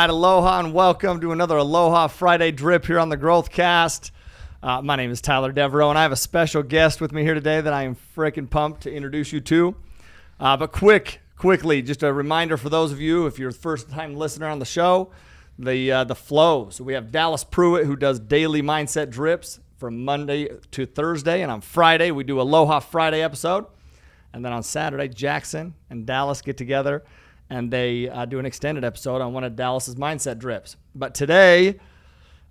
right, aloha and welcome to another Aloha Friday drip here on the Growthcast. My name is Tyler Deveraux, and I have a special guest with me here today that I am freaking pumped to introduce you to. But quickly, just a reminder for those of you, if you're a first-time listener on the show, the flow. So we have Dallas Pruitt, who does daily mindset drips from Monday to Thursday, and on Friday we do Aloha Friday episode. And then on Saturday, Jackson and Dallas get together and they do an extended episode on one of Dallas's mindset drips. But today,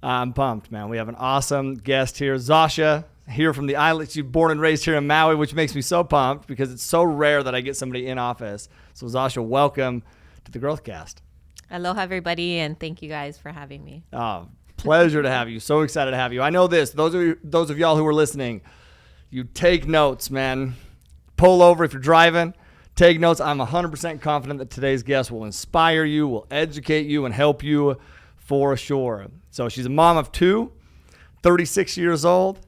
I'm pumped, man. We have an awesome guest here, Zasha, here from the island. She's born and raised here in Maui, which makes me so pumped because it's so rare that I get somebody in office. So Zasha, welcome to the Growthcast. Aloha, everybody, and thank you guys for having me. Oh, pleasure to have you. So excited to have you. I know this. Those of y'all who are listening, you take notes, man. Pull over if you're driving. Take notes. I'm 100% confident that today's guest will inspire you, will educate you, and help you for sure. So she's a mom of two, 36 years old,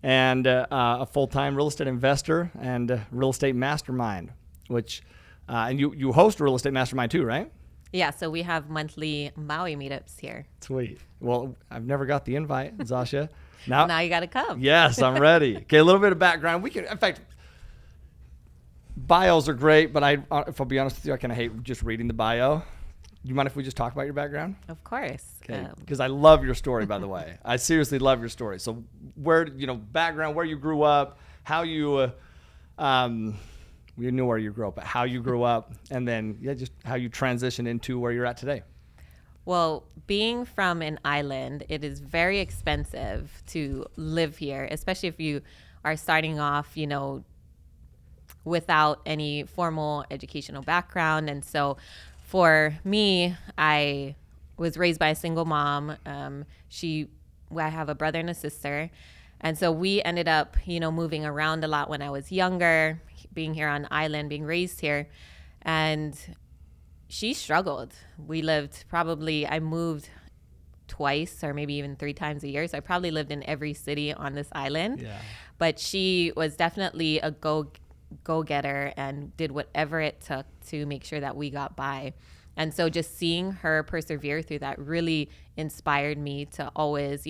and a full-time real estate investor and real estate mastermind, which, and you host a real estate mastermind too, right? Yeah, so we have monthly Maui meetups here. Sweet. Well, I've never got the invite, Zasha. Now you got to come. Yes, I'm ready. Okay, a little bit of background. We can, in fact, bios are great, but if I'll be honest with you, I kind of hate just reading the bio. You mind if we just talk about your background? Of course. Okay, because I love your story, by the way. I seriously love your story. So background, where you grew up, how you, we knew where you grew up, but how you grew up, and then just how you transitioned into where you're at today. Well, being from an island, it is very expensive to live here, especially if you are starting off, without any formal educational background. And so for me, I was raised by a single mom. I have a brother and a sister. And so we ended up, moving around a lot when I was younger, being here on the island, being raised here. And she struggled. I moved twice or maybe even 3 times a year. So I probably lived in every city on this island. Yeah. But she was definitely a go-getter and did whatever it took to make sure that we got by. And so just seeing her persevere through that really inspired me to always,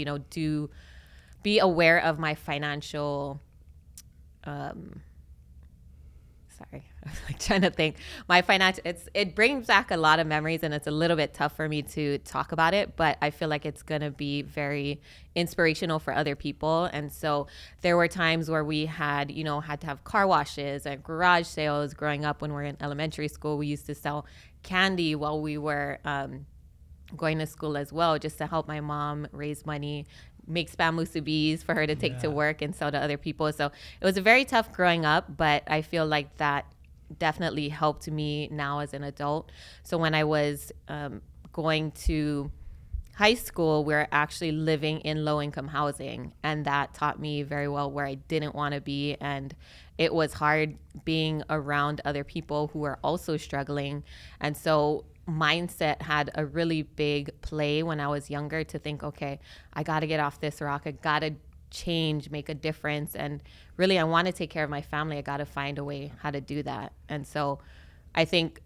be aware of my financial, I'm trying to think. It brings back a lot of memories, and it's a little bit tough for me to talk about it, but I feel like it's going to be very inspirational for other people. And so there were times where we had to have car washes and garage sales growing up when we were in elementary school. We used to sell candy while we were going to school as well, just to help my mom raise money, make spam musubis for her to take to work and sell to other people. So it was a very tough growing up, but I feel like that definitely helped me now as an adult. So when I was going to high school, we were actually living in low-income housing, and that taught me very well where I didn't want to be. And it was hard being around other people who were also struggling. And so mindset had a really big play when I was younger to think, okay, I got to get off this rock. I got to change, make a difference. And really, I want to take care of my family. I got to find a way how to do that. And so I think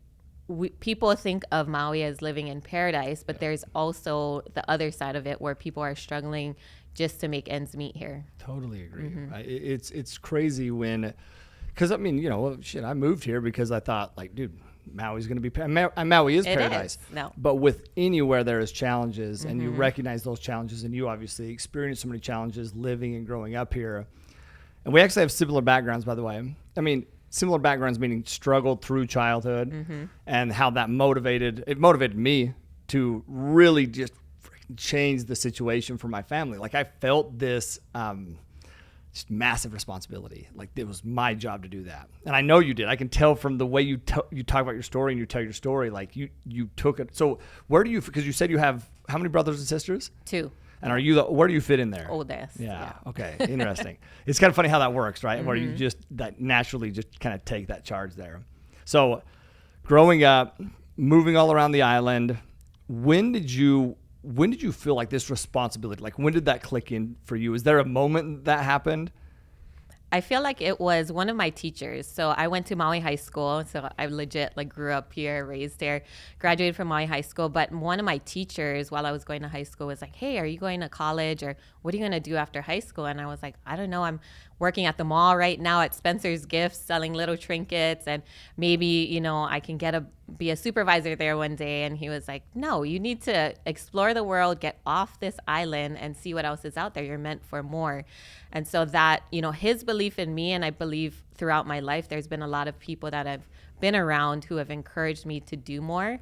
people think of Maui as living in paradise, but there's also the other side of it where people are struggling just to make ends meet here. Totally agree. Mm-hmm. It's crazy because I moved here because I thought, dude, Maui's going to be Maui is paradise. No. But with anywhere there is challenges, and you recognize those challenges, and you obviously experienced so many challenges living and growing up here. And we actually have similar backgrounds, by the way. I mean, similar backgrounds meaning struggled through childhood, and how that motivated me to really just change the situation for my family. I felt this just massive responsibility. It was my job to do that. And I know you did. I can tell from the way you talk about your story and you tell your story, you took it. So because you said you have how many brothers and sisters? 2. And where do you fit in there? Oldest. Yeah. Okay. Interesting. It's kind of funny how that works, right? Where you just naturally just kind of take that charge there. So growing up, moving all around the island, when did you feel like this responsibility? When did that click in for you? Is there a moment that happened? I feel like it was one of my teachers. So I went to Maui High School. So I legit like grew up here, raised here, graduated from Maui High School. But one of my teachers while I was going to high school was like, hey, are you going to college, or what are you going to do after high school? And I was like, I don't know. I'm working at the mall right now at Spencer's Gifts, selling little trinkets, and maybe, you know, I can be a supervisor there one day. And he was like, no, you need to explore the world, get off this island and see what else is out there. You're meant for more. And so that, you know, his belief in me, and I believe throughout my life, there's been a lot of people that I've been around who have encouraged me to do more.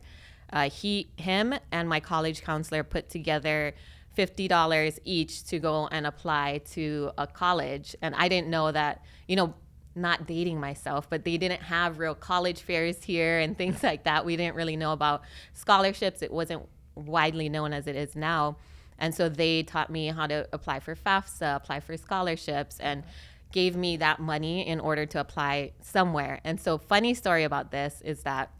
Him and my college counselor put together $50 each to go and apply to a college. And I didn't know that, you know, not dating myself, but they didn't have real college fairs here and things like that. We didn't really know about scholarships. It wasn't widely known as it is now. And so they taught me how to apply for FAFSA, apply for scholarships, and gave me that money in order to apply somewhere. And so funny story about this is that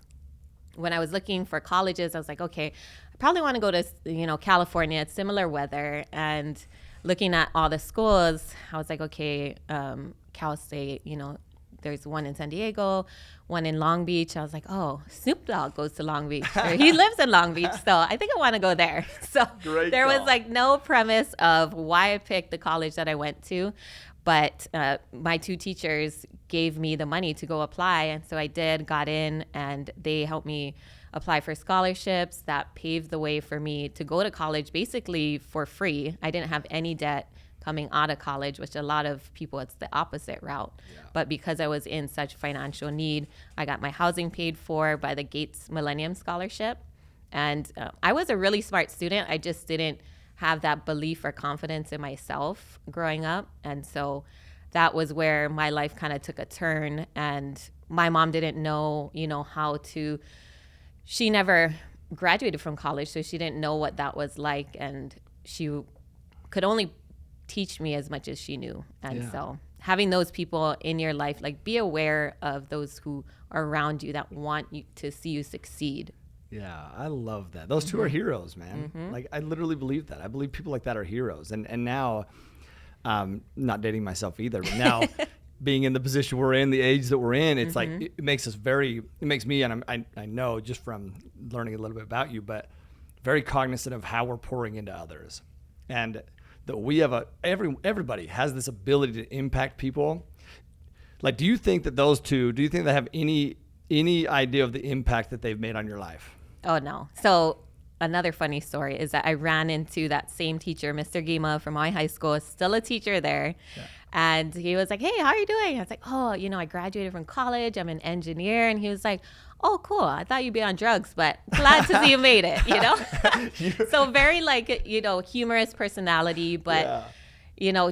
when I was looking for colleges, I was like, okay, I probably want to go to, you know, California. It's similar weather. And looking at all the schools, I was like, okay, Cal State, you know, there's one in San Diego, one in Long Beach. I was like, oh, Snoop Dogg goes to Long Beach. Or he lives in Long Beach, so I think I want to go there. So there was like no premise of why I picked the college that I went to. But my two teachers gave me the money to go apply. And so I got in, and they helped me apply for scholarships. That paved the way for me to go to college basically for free. I didn't have any debt coming out of college, which a lot of people, it's the opposite route. Yeah. But because I was in such financial need, I got my housing paid for by the Gates Millennium Scholarship. And I was a really smart student. I just didn't have that belief or confidence in myself growing up. And so that was where my life kind of took a turn. And my mom didn't know, you know, she never graduated from college, so she didn't know what that was like. And she could only teach me as much as she knew. And so having those people in your life, like, be aware of those who are around you that want you to see you succeed. Yeah, I love that. Those two are heroes, man. Like, I literally believe that. I believe people like that are heroes. And now, not dating myself either, but now being in the position we're in, the age that we're in, it's like, it makes me, and I know just from learning a little bit about you, but very cognizant of how we're pouring into others. And that we have everybody has this ability to impact people. Like, do you think that those two, do you think they have any idea of the impact that they've made on your life? Oh, no. So another funny story is that I ran into that same teacher, Mr. Gima from my high school, still a teacher there. Yeah. And he was like, hey, how are you doing? I was like, oh, you know, I graduated from college. I'm an engineer. And he was like, oh, cool. I thought you'd be on drugs, but glad to see you made it, you know? So very, like, you know, humorous personality, but you know,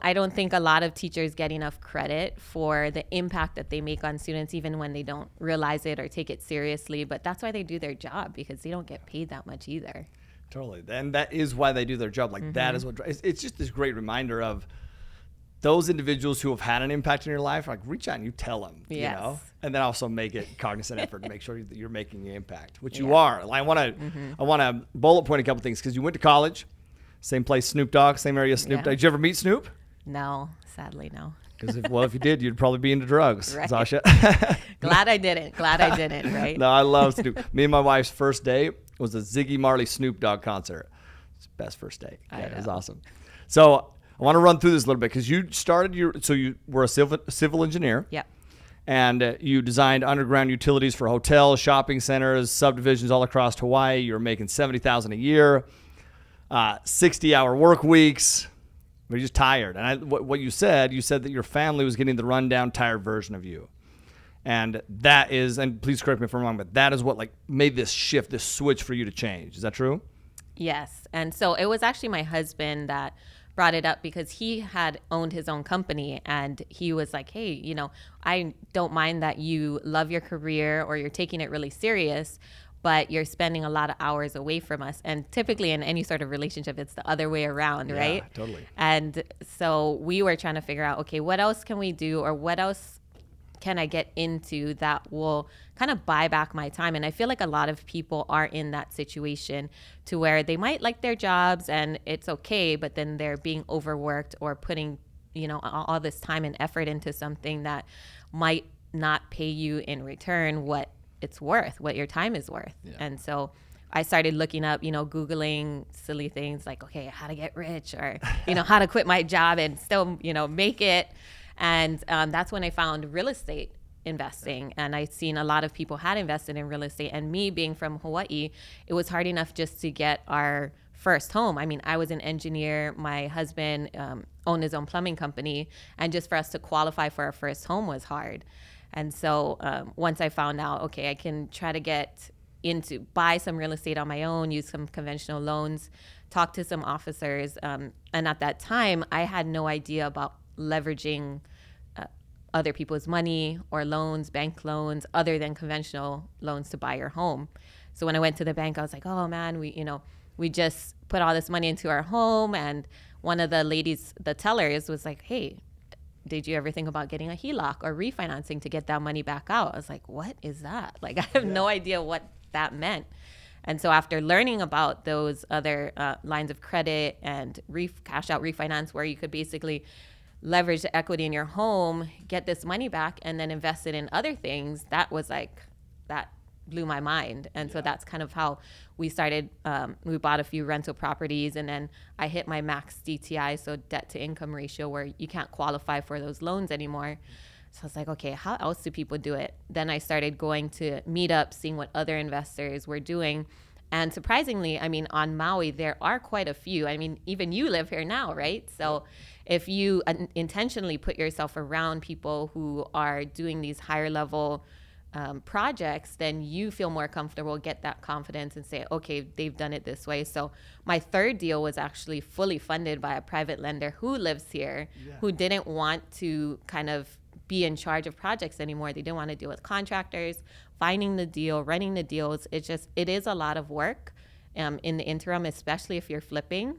I don't think a lot of teachers get enough credit for the impact that they make on students, even when they don't realize it or take it seriously. But that's why they do their job, because they don't get paid that much either. Totally. And that is why they do their job. Like, that is what, it's just this great reminder of those individuals who have had an impact in your life. Like, reach out and you tell them, you know, and then also make it cognizant effort to make sure that you're making an impact, which you are. Like, I want to bullet point a couple things, because you went to college. Same place Snoop Dogg, same area Snoop Dogg. Did you ever meet Snoop? No, sadly, no. Because if you did, you'd probably be into drugs, right. Zasha. Glad I didn't, right? No, I love Snoop. Me and my wife's first date was a Ziggy Marley Snoop Dogg concert. It's the best first date. Yeah, it was awesome. So I want to run through this a little bit, because you were a civil engineer. Yep. And you designed underground utilities for hotels, shopping centers, subdivisions all across Hawaii. You were making $70,000 a year. 60-hour work weeks. We're just tired. And what you said that your family was getting the rundown, tired version of you. And that is, and please correct me if I'm wrong, but that is what, like, made this shift, this switch for you to change. Is that true? Yes. And so it was actually my husband that brought it up, because he had owned his own company, and he was like, hey, you know, I don't mind that you love your career or you're taking it really serious, but you're spending a lot of hours away from us. And typically in any sort of relationship, it's the other way around, right? Yeah, totally. And so we were trying to figure out, okay, what else can we do, or what else can I get into that will kind of buy back my time? And I feel like a lot of people are in that situation, to where they might like their jobs and it's okay, but then they're being overworked or putting, all this time and effort into something that might not pay you in return what it's worth, what your time is worth. Yeah. And so I started looking up, Googling silly things like, okay, how to get rich, or, how to quit my job and still, make it. And that's when I found real estate investing. And I'd seen a lot of people had invested in real estate. And me being from Hawaii, it was hard enough just to get our first home. I mean, I was an engineer. My husband owned his own plumbing company. And just for us to qualify for our first home was hard. And so once I found out, okay, I can try to buy some real estate on my own, use some conventional loans, talk to some officers. And at that time, I had no idea about leveraging other people's money or loans, bank loans, other than conventional loans to buy your home. So when I went to the bank, I was like, oh man, we just put all this money into our home. And one of the ladies, the tellers, was like, hey, did you ever think about getting a HELOC or refinancing to get that money back out? I was like, what is that? Like, I have no idea what that meant. And so after learning about those other lines of credit and cash out refinance, where you could basically leverage the equity in your home, get this money back, and then invest it in other things, that blew my mind. And so that's kind of how we started. We bought a few rental properties, and then I hit my max DTI, so debt to income ratio, where you can't qualify for those loans anymore. So I was like, okay, how else do people do it? Then I started going to meetups, seeing what other investors were doing. And surprisingly, I mean, on Maui, there are quite a few. I mean, even you live here now, right? So if you intentionally put yourself around people who are doing these higher level projects, then you feel more comfortable, get that confidence and say, okay, they've done it this way. So my third deal was actually fully funded by a private lender who lives here, who didn't want to kind of be in charge of projects anymore. They didn't want to deal with contractors, finding the deal, running the deals. It is a lot of work in the interim, especially if you're flipping.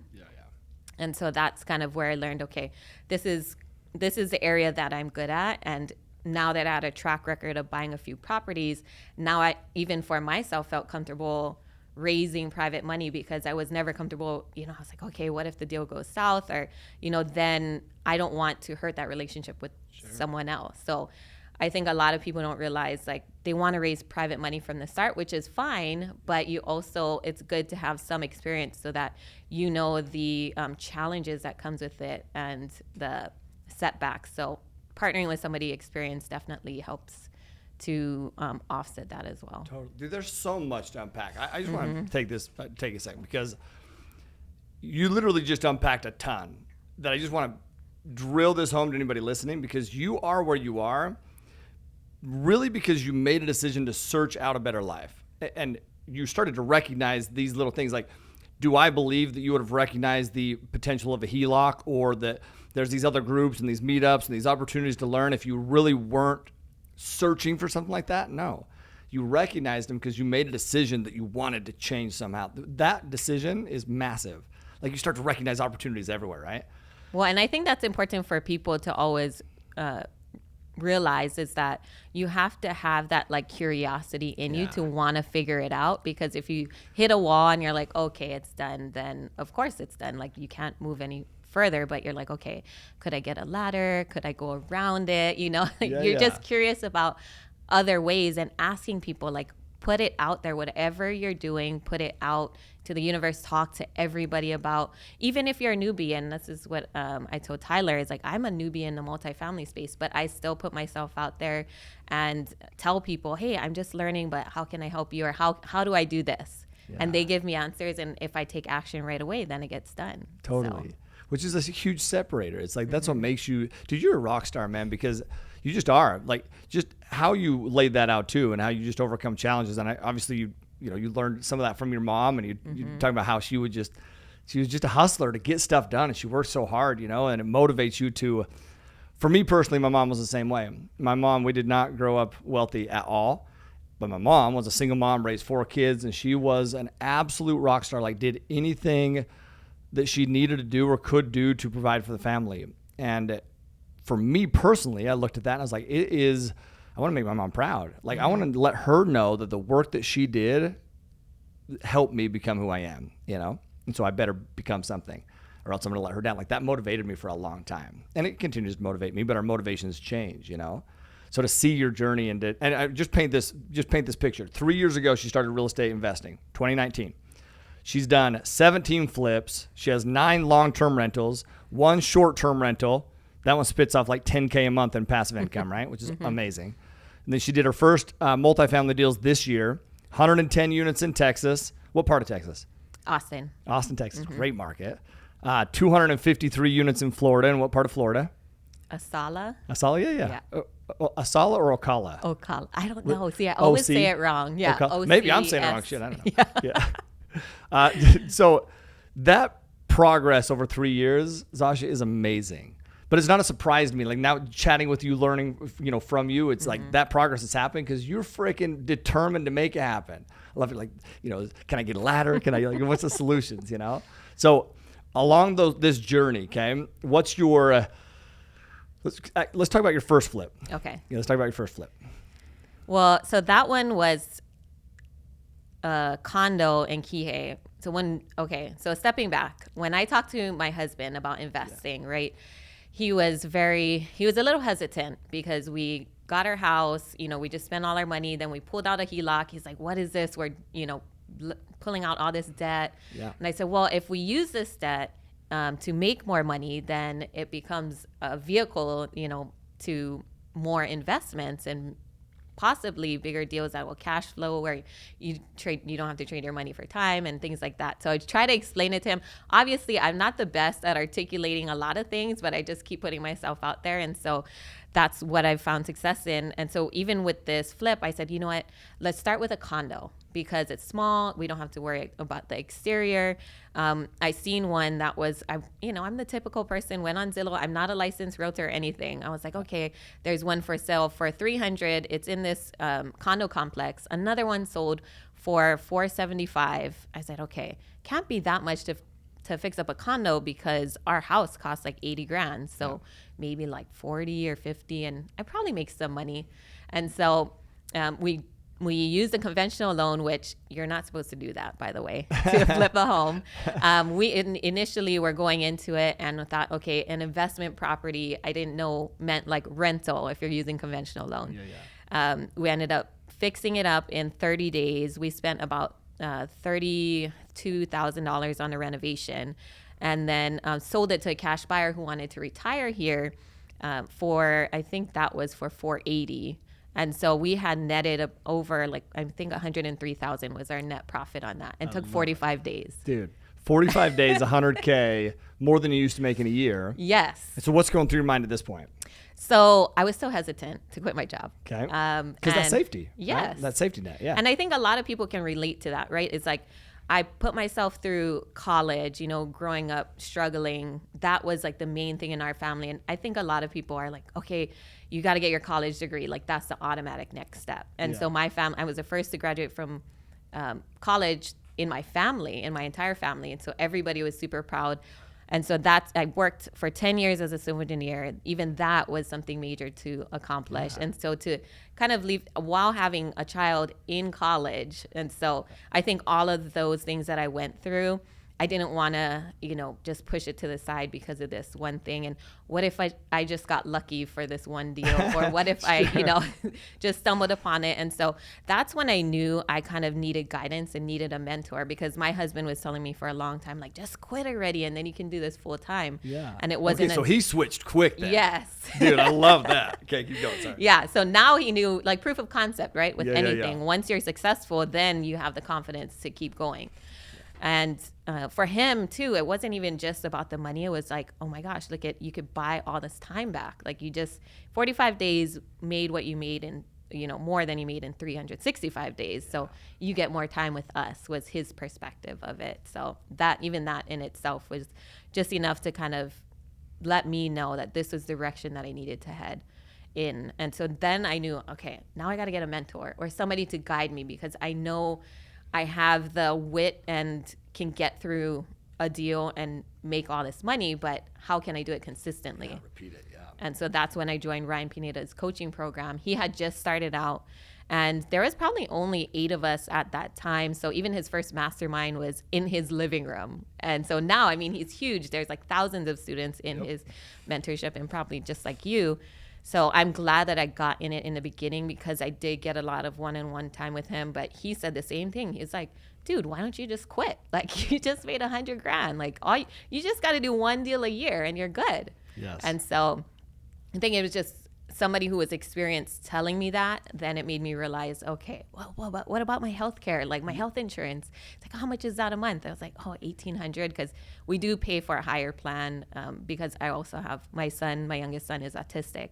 And so that's kind of where I learned, okay, this is the area that I'm good at. And now that I had a track record of buying a few properties, now I, even for myself, felt comfortable raising private money, because I was never comfortable. I was like, okay, what if the deal goes south? Or, then I don't want to hurt that relationship with someone else. So I think a lot of people don't realize, like, they want to raise private money from the start, which is fine, but it's good to have some experience so that the challenges that comes with it and the setbacks. So partnering with somebody experienced definitely helps to offset that as well. Totally. Dude, there's so much to unpack. I just want to take a second, because you literally just unpacked a ton that I just want to drill this home to anybody listening, because you are where you are really because you made a decision to search out a better life. And you started to recognize these little things. Like, do I believe that you would have recognized the potential of a HELOC, or that there's these other groups and these meetups and these opportunities to learn if you really weren't searching for something like that? No. You recognized them because you made a decision that you wanted to change somehow. That decision is massive. Like, you start to recognize opportunities everywhere, right? Well, and I think that's important for people to always realize, is that you have to have that like curiosity in you to want to figure it out. Because if you hit a wall and you're like, okay, it's done, then of course it's done. Like, you can't move any further, but you're like, okay, could I get a ladder? Could I go around it? You're just curious about other ways, and asking people, like, put it out there. Whatever you're doing, put it out to the universe. Talk to everybody about, even if you're a newbie. And this is what I told Tyler, is like, I'm a newbie in the multifamily space, but I still put myself out there and tell people, hey, I'm just learning, but how can I help you? Or how do I do this? And they give me answers. And if I take action right away, then it gets done. Totally. So. Which is a huge separator. It's like, that's what makes you, dude, you're a rock star, man, because you just are. Like, just how you laid that out too, and how you just overcome challenges. And obviously you learned some of that from your mom, and you talking about how she was just a hustler to get stuff done, and she worked so hard, and it motivates you to. For me personally, my mom was the same way. My mom, we did not grow up wealthy at all, but my mom was a single mom, raised 4 kids, and she was an absolute rock star. Like, did anything that she needed to do or could do to provide for the family. And for me personally, I looked at that and I was like, I want to make my mom proud. Like, I want to let her know that the work that she did helped me become who I am, And so I better become something, or else I'm going to let her down. Like that motivated me for a long time. And it continues to motivate me, but our motivations change, So to see your journey and I just paint this picture. 3 years ago, she started real estate investing, 2019. She's done 17 flips. She has 9 long-term rentals, 1 short-term rental. That one spits off like $10K a month in passive income, right? Which is amazing. And then she did her first multifamily deals this year, 110 units in Texas. What part of Texas? Austin, Texas. Great market. 253 units in Florida. And what part of Florida? Asala. Asala, yeah. Asala or Ocala? Ocala. I don't know. See, I always say it wrong. Yeah. Maybe I'm saying it wrong. Shit, I don't know. Yeah. So that progress over 3 years, Zasha, is amazing. But it's not a surprise to me. Like now chatting with you, learning, from you, it's like that progress is happening because you're freaking determined to make it happen. I love it. Like, can I get a ladder? Can I, what's the solutions, So along this journey, okay, what's your, let's talk about your first flip. Okay. Let's talk about your first flip. Well, so that one was a condo in Kihei. So stepping back, when I talked to my husband about investing, right? He was a little hesitant because we got our house, we just spent all our money. Then we pulled out a HELOC. He's like, what is this? We're, pulling out all this debt. Yeah. And I said, well, if we use this debt to make more money, then it becomes a vehicle, to more investments and possibly bigger deals that will cash flow where you don't have to trade your money for time and things like that. So I try to explain it to him. Obviously, I'm not the best at articulating a lot of things, but I just keep putting myself out there. And so that's what I've found success in. And so even with this flip, I said, you know what, let's start with a condo because it's small. We don't have to worry about the exterior. I seen one that was, I'm the typical person, went on Zillow. I'm not a licensed realtor or anything. I was like, okay, there's one for sale for $300. It's in this condo complex. Another one sold for $475. I said, okay, can't be that much to fix up a condo because our house costs like 80 grand. So maybe like 40 or 50 and I probably make some money. And so we used a conventional loan, which you're not supposed to do that, by the way, to flip a home. We initially were going into it and thought, okay, an investment property, I didn't know meant like rental if you're using conventional loan. We ended up fixing it up in 30 days. We spent about $32,000 on a renovation and then sold it to a cash buyer who wanted to retire here I think that was for $480. And so we had netted over I think 103,000 was our net profit on that and took 45 days. Dude, 45 days, 100K, more than you used to make in a year. Yes. And so what's going through your mind at this point? So I was so hesitant to quit my job. Okay. Because that's safety. Yes. Right? That's safety net. Yeah. And I think a lot of people can relate to that, right? It's like I put myself through college, growing up, struggling. That was like the main thing in our family. And I think a lot of people are like, okay, you got to get your college degree. Like that's the automatic next step. And so my family, I was the first to graduate from college in my family, in my entire family. And so everybody was super proud. And so I worked for 10 years as a civil engineer. Even that was something major to accomplish. Yeah. And so to kind of leave while having a child in college. And so I think all of those things that I went through, I didn't want to, just push it to the side because of this one thing. And what if I just got lucky for this one deal? Or what if I, just stumbled upon it? And so that's when I knew I kind of needed guidance and needed a mentor because my husband was telling me for a long time, like, just quit already and then you can do this full time. Yeah. And it wasn't. Okay, so he switched quick then. Yes. Dude, I love that. Okay, keep going. Sorry. Yeah. So now he knew like proof of concept, right? With anything. Once you're successful, then you have the confidence to keep going. And for him too, it wasn't even just about the money. It was like, oh my gosh, you could buy all this time back. Like 45 days made what you made in, more than you made in 365 days. So you get more time with us was his perspective of it. So that in itself was just enough to kind of let me know that this was the direction that I needed to head in. And so then I knew, okay, now I got to get a mentor or somebody to guide me because I know I have the wit and can get through a deal and make all this money, but how can I do it consistently? Yeah, repeat it, yeah. And so that's when I joined Ryan Pineda's coaching program. He had just started out And there was probably only 8 of us at that time. So even his first mastermind was in his living room. And so now, I mean, he's huge. There's like thousands of students in his mentorship, and probably just like you. So I'm glad that I got in it in the beginning, because I did get a lot of one-on-one time with him. But he said the same thing. He's like, dude, why don't you just quit? Like, you just made $100,000. Like, you just got to do 1 deal a year and you're good. Yes. And so I think it was just somebody who was experienced telling me that. Then it made me realize, okay, well, what about my health care? Like my health insurance. It's like, how much is that a month? I was like, $1,800, because we do pay for a higher plan, because I also have my youngest son is autistic.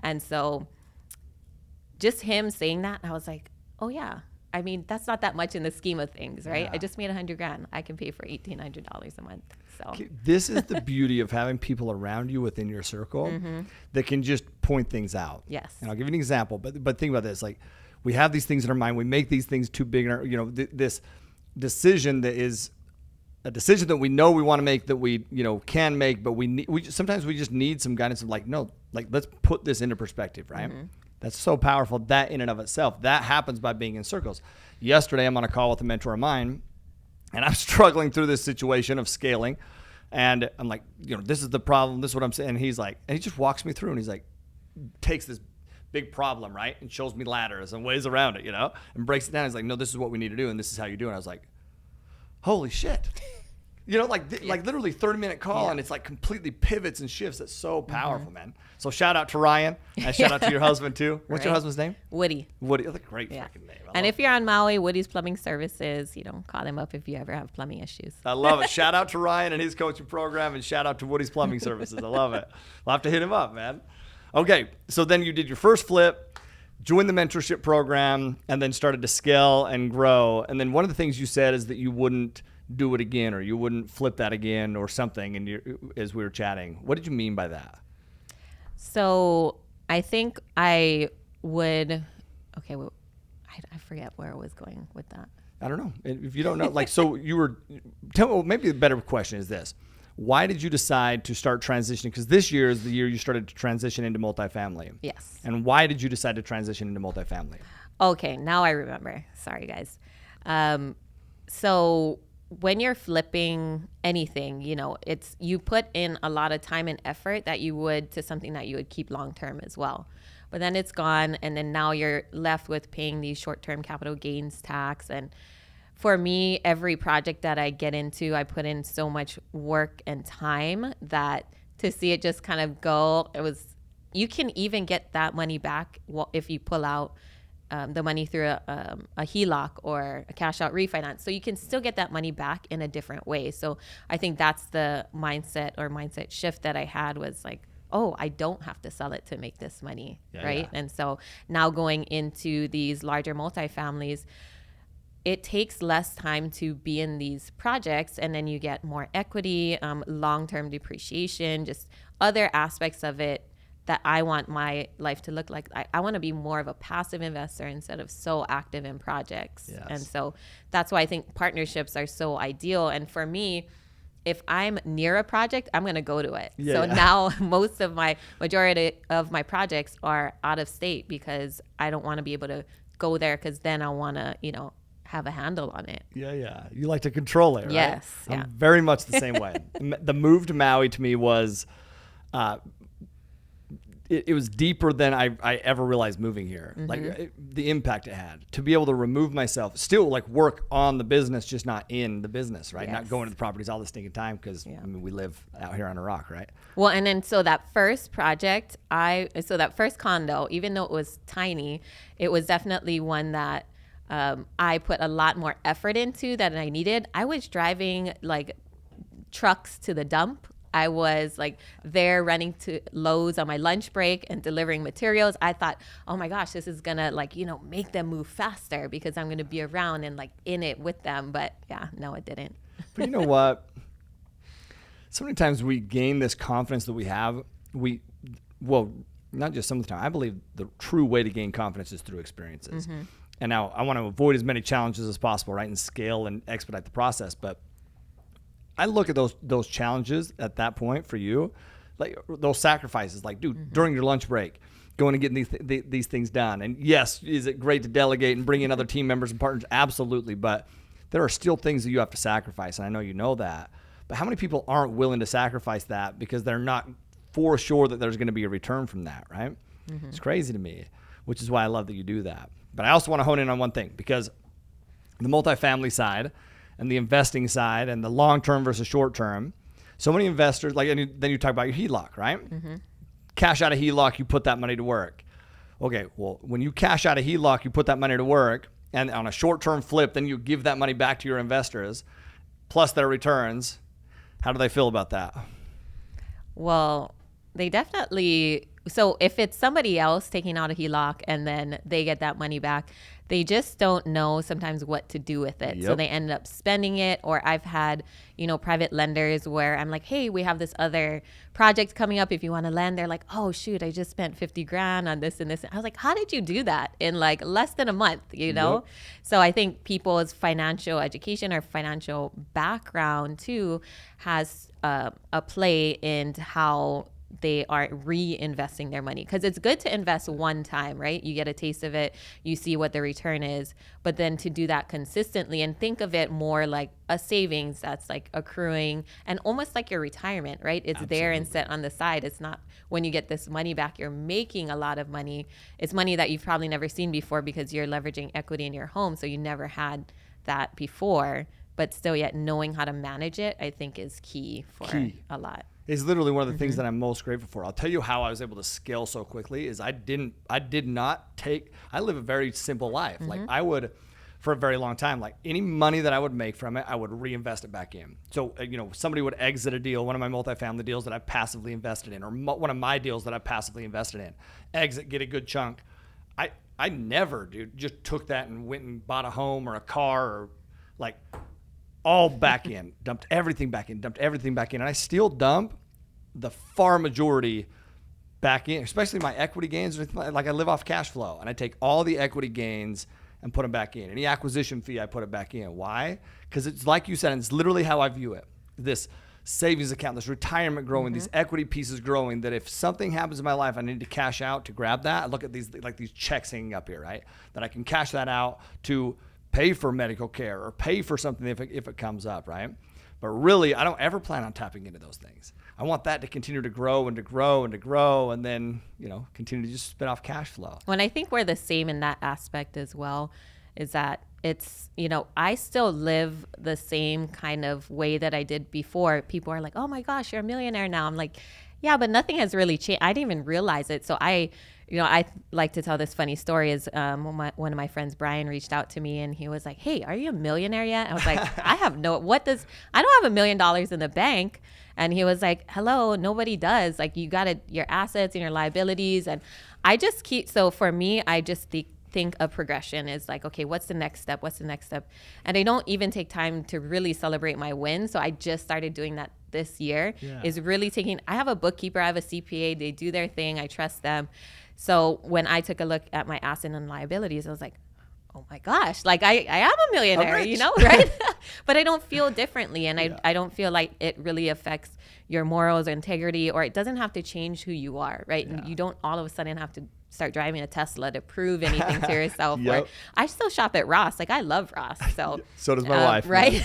And so just him saying that, I was like, oh yeah. I mean, that's not that much in the scheme of things, right? I just made $100,000. I can pay for $1,800 a month. So this is the beauty of having people around you within your circle that can just point things out. Yes. And I'll give you an example, but think about this. Like, we have these things in our mind. We make these things too big. This decision that is a decision that we know we want to make, that we, can make, but sometimes we just need some guidance of like, no, like, let's put this into perspective, right? That's so powerful, that in and of itself. That happens by being in circles. Yesterday, I'm on a call with a mentor of mine, and I'm struggling through this situation of scaling. And I'm like, this is the problem. This is what I'm saying. And he's like, and he just walks me through, and he's like, takes this big problem, right? And shows me ladders and ways around it, and breaks it down. He's like, no, this is what we need to do, and this is how you do it. And I was like, holy shit. Like literally 30-minute call, and it's like completely pivots and shifts. That's so powerful, man. So shout out to Ryan, and shout out to your husband too. What's your husband's name? Woody. That's a great freaking name. And if you're on Maui, Woody's Plumbing Services, call him up if you ever have plumbing issues. I love it. Shout out to Ryan and his coaching program, and shout out to Woody's Plumbing Services. I love it. I'll have to hit him up, man. Okay, so then you did your first flip, joined the mentorship program, and then started to scale and grow. And then one of the things you said is that you wouldn't do it again, or you wouldn't flip that again, or something. And as we were chatting, what did you mean by that? So I think I would. Okay, well, I forget where I was going with that. I don't know. If you don't know, like, so you were. Maybe the better question is this: why did you decide to start transitioning? Because this year is the year you started to transition into multifamily. Yes. And why did you decide to transition into multifamily? Okay, now I remember. Sorry, guys. So when you're flipping anything, you put in a lot of time and effort that you would to something that you would keep long term as well. But then it's gone, and then now you're left with paying these short-term capital gains tax. And for me, every project that I get into, I put in so much work and time that to see it just kind of go, you can even get that money back if you pull out the money through a HELOC or a cash out refinance. So you can still get that money back in a different way. So I think that's the mindset shift that I had, was like, oh, I don't have to sell it to make this money, right? Yeah. And so now going into these larger multifamilies, it takes less time to be in these projects, and then you get more equity, long-term depreciation, just other aspects of it that I want my life to look like. I want to be more of a passive investor instead of so active in projects. Yes. And so that's why I think partnerships are so ideal. And for me, if I'm near a project, I'm going to go to it. Now majority of my projects are out of state, because I don't want to be able to go there, because then I want to, have a handle on it. Yeah. You like to control it, right? Yes. I'm very much the same way. The move to Maui to me was, it was deeper than I ever realized moving here. Mm-hmm. Like the impact it had to be able to remove myself, still like work on the business, just not in the business, right? Yes. Not going to the properties all the stinking time, because we live out here on a rock, right? Well, and then so that first project, that first condo, even though it was tiny, it was definitely one that I put a lot more effort into than I needed. I was driving like trucks to the dump. I was like there running to Lowe's on my lunch break and delivering materials. I thought, oh my gosh, this is gonna make them move faster, because I'm gonna be around and like in it with them. But no, it didn't. But you know what? So many times we gain this confidence that we have. Not just some of the time. I believe the true way to gain confidence is through experiences. Mm-hmm. And now I want to avoid as many challenges as possible, right? And scale and expedite the process. But I look at those challenges at that point for you, like those sacrifices, like, dude, during your lunch break, going and getting these things done. And yes, is it great to delegate and bring in other team members and partners? Absolutely. But there are still things that you have to sacrifice. And I know you know that. But how many people aren't willing to sacrifice that because they're not for sure that there's going to be a return from that, right? Mm-hmm. It's crazy to me, which is why I love that you do that. But I also want to hone in on one thing, because the multifamily side and the investing side and the long-term versus short-term, so many investors, like, and then you talk about your HELOC, right? Mm-hmm. Cash out a HELOC, you put that money to work. Okay, well, when you cash out a HELOC, you put that money to work, and on a short-term flip, then you give that money back to your investors, plus their returns. How do they feel about that? Well, they definitely, so if it's somebody else taking out a HELOC and then they get that money back, they just don't know sometimes what to do with it. Yep. So they end up spending it. Or I've had, private lenders where I'm like, hey, we have this other project coming up. If you want to lend, they're like, oh shoot, I just spent $50,000 on this and this. I was like, how did you do that in like less than a month, Yep. So I think people's financial education or financial background too has a play in how they are reinvesting their money, because it's good to invest one time, right? You get a taste of it, you see what the return is, but then to do that consistently and think of it more like a savings that's like accruing and almost like your retirement, right? It's Absolutely. There and set on the side. It's not when you get this money back, you're making a lot of money. It's money that you've probably never seen before because you're leveraging equity in your home. So you never had that before, but still yet knowing how to manage it, I think is key for a lot. It's literally one of the things that I'm most grateful for. I'll tell you how I was able to scale so quickly is I live a very simple life. Mm-hmm. Like I would, for a very long time, like any money that I would make from it, I would reinvest it back in. So, somebody would exit a deal, one of my multifamily deals that I passively invested in, or one of my deals that I passively invested in, exit, get a good chunk. I never, dude, just took that and went and bought a home or a car or like all back in, dumped everything back in. And I still dump the far majority back in, especially my equity gains. Like I live off cash flow and I take all the equity gains and put them back in. Any acquisition fee, I put it back in. Why? Because it's like you said, and it's literally how I view it. This savings account, this retirement growing, mm-hmm. these equity pieces growing, that if something happens in my life, I need to cash out to grab that. I look at these checks hanging up here, right? That I can cash that out to pay for medical care or pay for something if it comes up, right? But really, I don't ever plan on tapping into those things. I want that to continue to grow and to grow and to grow and then, continue to just spit off cash flow. Well, and I think we're the same in that aspect as well, is that it's, I still live the same kind of way that I did before. People are like, oh my gosh, you're a millionaire now. I'm like, yeah, but nothing has really changed. I didn't even realize it. So I like to tell this funny story is one of my friends, Brian, reached out to me and he was like, hey, are you a millionaire yet? I was like, I don't have $1 million in the bank. And he was like, hello, nobody does. Like you got your assets and your liabilities. And I just so for me, I just think a progression is like, okay, what's the next step? And I don't even take time to really celebrate my wins. So I just started doing that this year, is really I have a bookkeeper, I have a CPA, they do their thing. I trust them. So when I took a look at my asset and liabilities, I was like, oh my gosh, like I am a millionaire, right? But I don't feel differently. And I don't feel like it really affects your morals or integrity, or it doesn't have to change who you are, right? Yeah. And you don't all of a sudden have to start driving a Tesla to prove anything to yourself. Yep. I still shop at Ross. Like I love Ross. So does my wife. Right.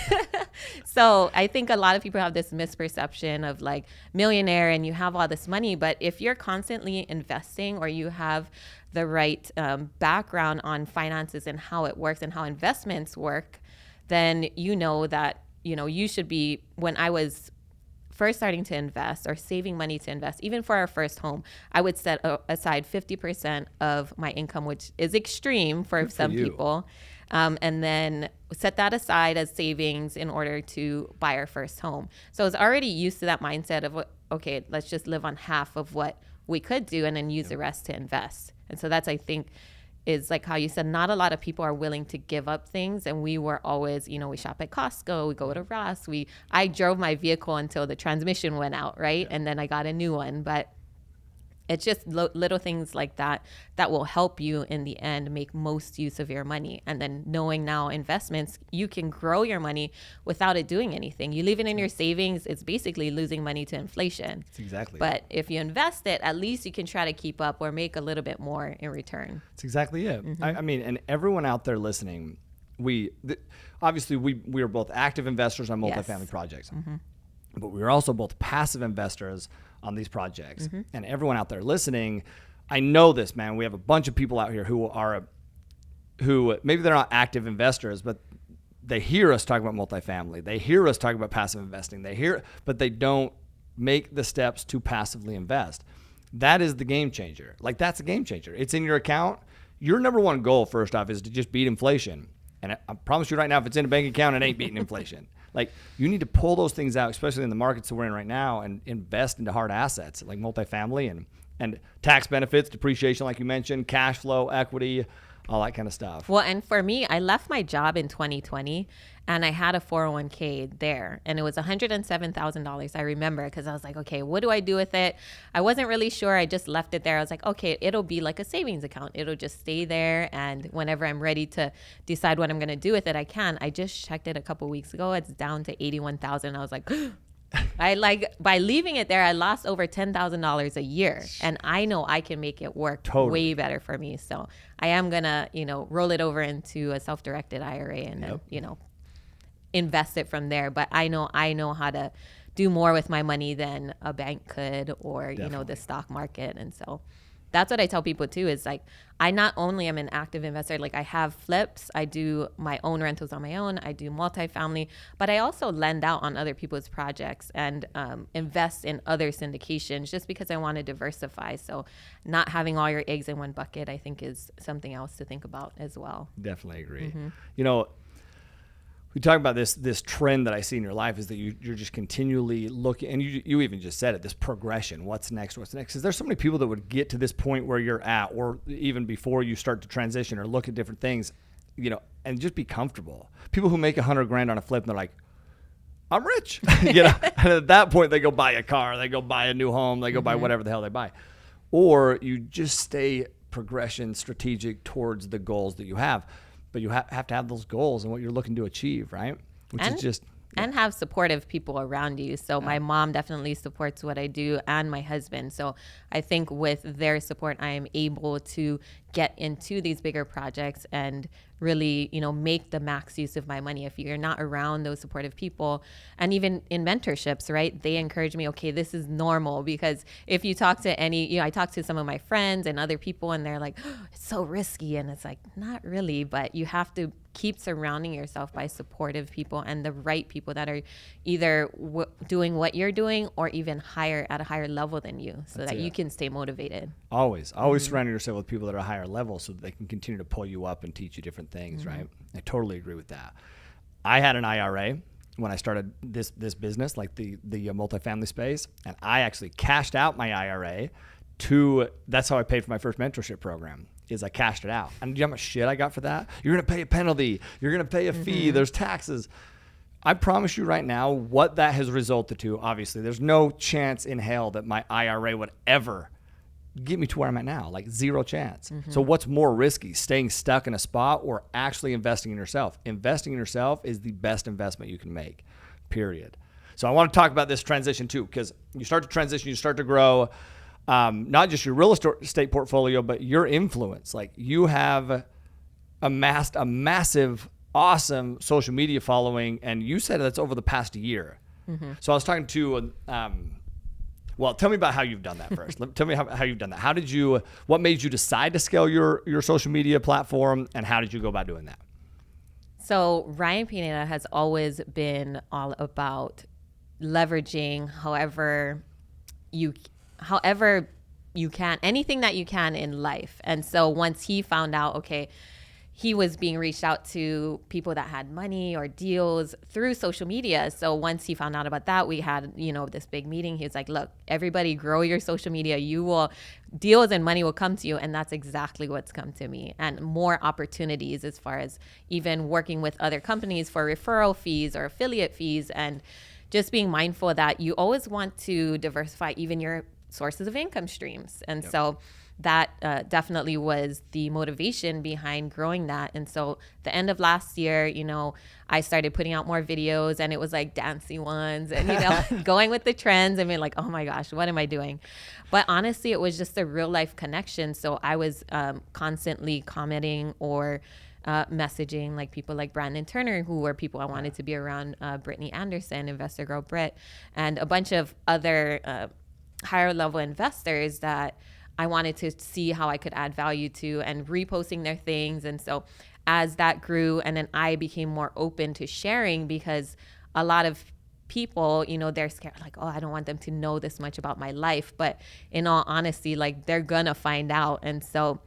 So I think a lot of people have this misperception of like millionaire and you have all this money, but if you're constantly investing or you have the right background on finances and how it works and how investments work, then that, you should be, when I was first starting to invest or saving money to invest, even for our first home, I would set aside 50% of my income, which is extreme for some people, and then set that aside as savings in order to buy our first home. So I was already used to that mindset of, okay, let's just live on half of what we could do and then use the rest to invest. And so that's, I think, is like how you said, not a lot of people are willing to give up things. And we were always, we shop at Costco, we go to Ross. I drove my vehicle until the transmission went out, right? Yeah. And then I got a new one. But It's just little things like that that will help you in the end make most use of your money. And then knowing now investments, you can grow your money without it doing anything. You leave it in your savings, it's basically losing money to inflation. That's exactly. But if you invest it, at least you can try to keep up or make a little bit more in return. That's exactly it. I mean, and everyone out there listening, obviously we are both active investors on multifamily projects, but we are also both passive investors on these projects. And everyone out there listening, I know this, man. We have a bunch of people out here who maybe they're not active investors, but they hear us talk about multifamily. They hear us talk about passive investing. But they don't make the steps to passively invest. That is the game changer. Like, that's a game changer. It's in your account. Your number one goal, first off, is to just beat inflation. And I promise you right now, if it's in a bank account, it ain't beating inflation. Like, you need to pull those things out, especially in the markets that we're in right now, and invest into hard assets like multifamily and tax benefits, depreciation, like you mentioned, cash flow, equity, all that kind of stuff. Well, and for me, I left my job in 2020 and I had a 401k there, and it was $107,000. I remember, because I was like, okay, what do I do with it? I wasn't really sure. I just left it there. I was like, okay, it'll be like a savings account. It'll just stay there. And whenever I'm ready to decide what I'm going to do with it, I can. I just checked it a couple weeks ago. It's down to $81,000. I was like, by leaving it there, I lost over $10,000 a year, and I know I can make it work way better for me. So I am gonna, roll it over into a self-directed IRA and then, invest it from there. But I know how to do more with my money than a bank could, or the stock market. And so that's what I tell people too, is like, I not only am an active investor, like I have flips, I do my own rentals on my own, I do multifamily, but I also lend out on other people's projects and invest in other syndications, just because I want to diversify. So not having all your eggs in one bucket, I think, is something else to think about as well. Definitely agree. We talk about this trend that I see in your life, is that you're just continually looking, and you even just said it, this progression. What's next? Because there's so many people that would get to this point where you're at, or even before you start to transition or look at different things, and just be comfortable. People who make $100,000 on a flip, and they're like, I'm rich. And at that point they go buy a car, they go buy a new home, they go buy whatever the hell they buy. Or you just stay progression strategic towards the goals that you have. But you have to have those goals and what you're looking to achieve, right? And have supportive people around you. So my mom definitely supports what I do, and my husband. So I think with their support, I am able to get into these bigger projects and really, make the max use of my money. If you're not around those supportive people, and even in mentorships, right, they encourage me, okay, this is normal. Because if you talk to I talk to some of my friends and other people, and they're like, oh, it's so risky. And it's like, not really, but you have to keep surrounding yourself by supportive people and the right people that are either doing what you're doing, or even at a higher level than you, so that you can stay motivated. Always surround yourself with people that are higher level, so that they can continue to pull you up and teach you different things, right? I totally agree with that. I had an IRA when I started this business, like the multifamily space, and I actually cashed out my IRA that's how I paid for my first mentorship program. Is I cashed it out. And do you know how much shit I got for that? You're going to pay a penalty. You're going to pay a fee. There's taxes. I promise you right now, what that has resulted to, obviously, there's no chance in hell that my IRA would ever get me to where I'm at now. Like, zero chance. So what's more risky, staying stuck in a spot or actually investing in yourself? Investing in yourself is the best investment you can make, period. So I want to talk about this transition too, because you start to transition, you start to grow. Not just your real estate portfolio, but your influence. Like, you have amassed a massive, awesome social media following, and you said that's over the past year. So I was talking to, tell me about how you've done that first. Tell me how you've done that. What made you decide to scale your social media platform, and how did you go about doing that? So Ryan Pineda has always been all about leveraging however you can, anything that you can in life. And so once he found out, okay, he was being reached out to people that had money or deals through social media. So once he found out about that, we had, this big meeting. He was like, look, everybody grow your social media. Deals and money will come to you. And that's exactly what's come to me. And more opportunities, as far as even working with other companies for referral fees or affiliate fees, and just being mindful that you always want to diversify even your sources of income streams. And so that definitely was the motivation behind growing that. And so the end of last year, you know, I started putting out more videos, and it was like dancey ones and, you know, going with the trends and being like, oh my gosh, what am I doing? But honestly, it was just a real life connection. So I was constantly commenting or messaging like people like Brandon Turner, who were people I wanted to be around, Brittany Anderson, Investor Girl Brit, and a bunch of other higher level investors that I wanted to see how I could add value to, and reposting their things. And so as that grew, and then I became more open to sharing, because a lot of people, you know, they're scared, like, oh, I don't want them to know this much about my life. But in all honesty, like, they're gonna find out. And so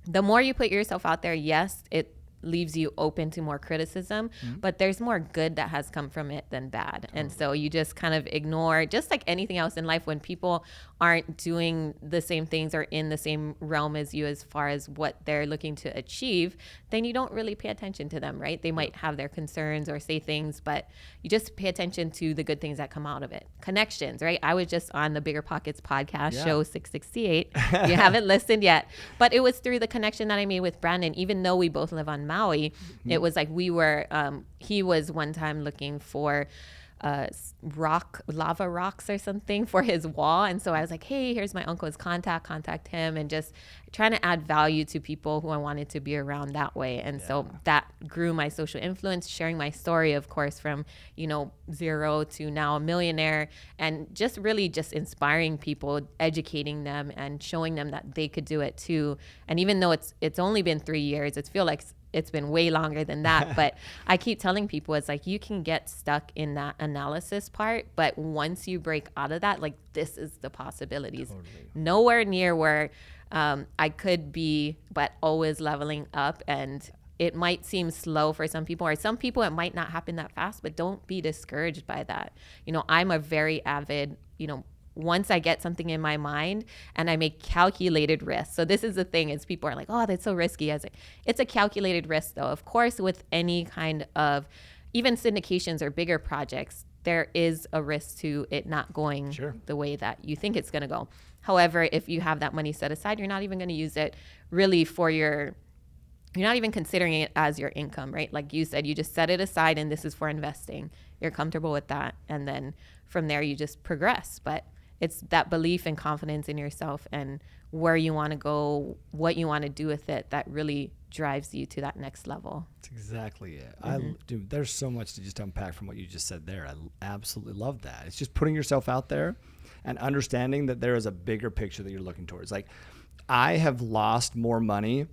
the more you put yourself out there, yes, it leaves you open to more criticism, but there's more good that has come from it than bad. And so you just kind of ignore, just like anything else in life, when people aren't doing the same things or in the same realm as you as far as what they're looking to achieve, then you don't really pay attention to them, right? They might have their concerns or say things, but you just pay attention to the good things that come out of it. Connections, right? I was just on the Bigger Pockets podcast, show 668. You haven't listened yet, but it was through the connection that I made with Brandon. Even though we both live on Maui, it was like we were, he was one time looking for lava rocks or something for his wall. And so I was like, hey, here's my uncle's contact him, and just trying to add value to people who I wanted to be around that way. And so that grew my social influence, sharing my story, of course, from, you know, zero to now a millionaire, and just really just inspiring people, educating them and showing them that they could do it too. And even though it's only been 3 years, it feels like it's been way longer than that. But I keep telling people, it's like, you can get stuck in that analysis part, but once you break out of that, like, this is the possibilities. Totally. Nowhere near where I could be, but always leveling up. And it might seem slow for some people, or some people it might not happen that fast, but don't be discouraged by that. You know, I'm a very avid, you know, once I get something in my mind, and I make calculated risks. So this is the thing, is people are like, oh, that's so risky. I was like, it's a calculated risk though. Of course, with any kind of, even syndications or bigger projects, there is a risk to it not going the way that you think it's going to go. However, if you have that money set aside, you're not even going to use it really for you're not even considering it as your income, right? Like you said, you just set it aside, and this is for investing. You're comfortable with that. And then from there, you just progress. But it's that belief and confidence in yourself and where you want to go, what you want to do with it, that really drives you to that next level. That's exactly it. Dude, there's so much to just unpack from what you just said there. I absolutely love that. It's just putting yourself out there and understanding that there is a bigger picture that you're looking towards. Like, I have lost more money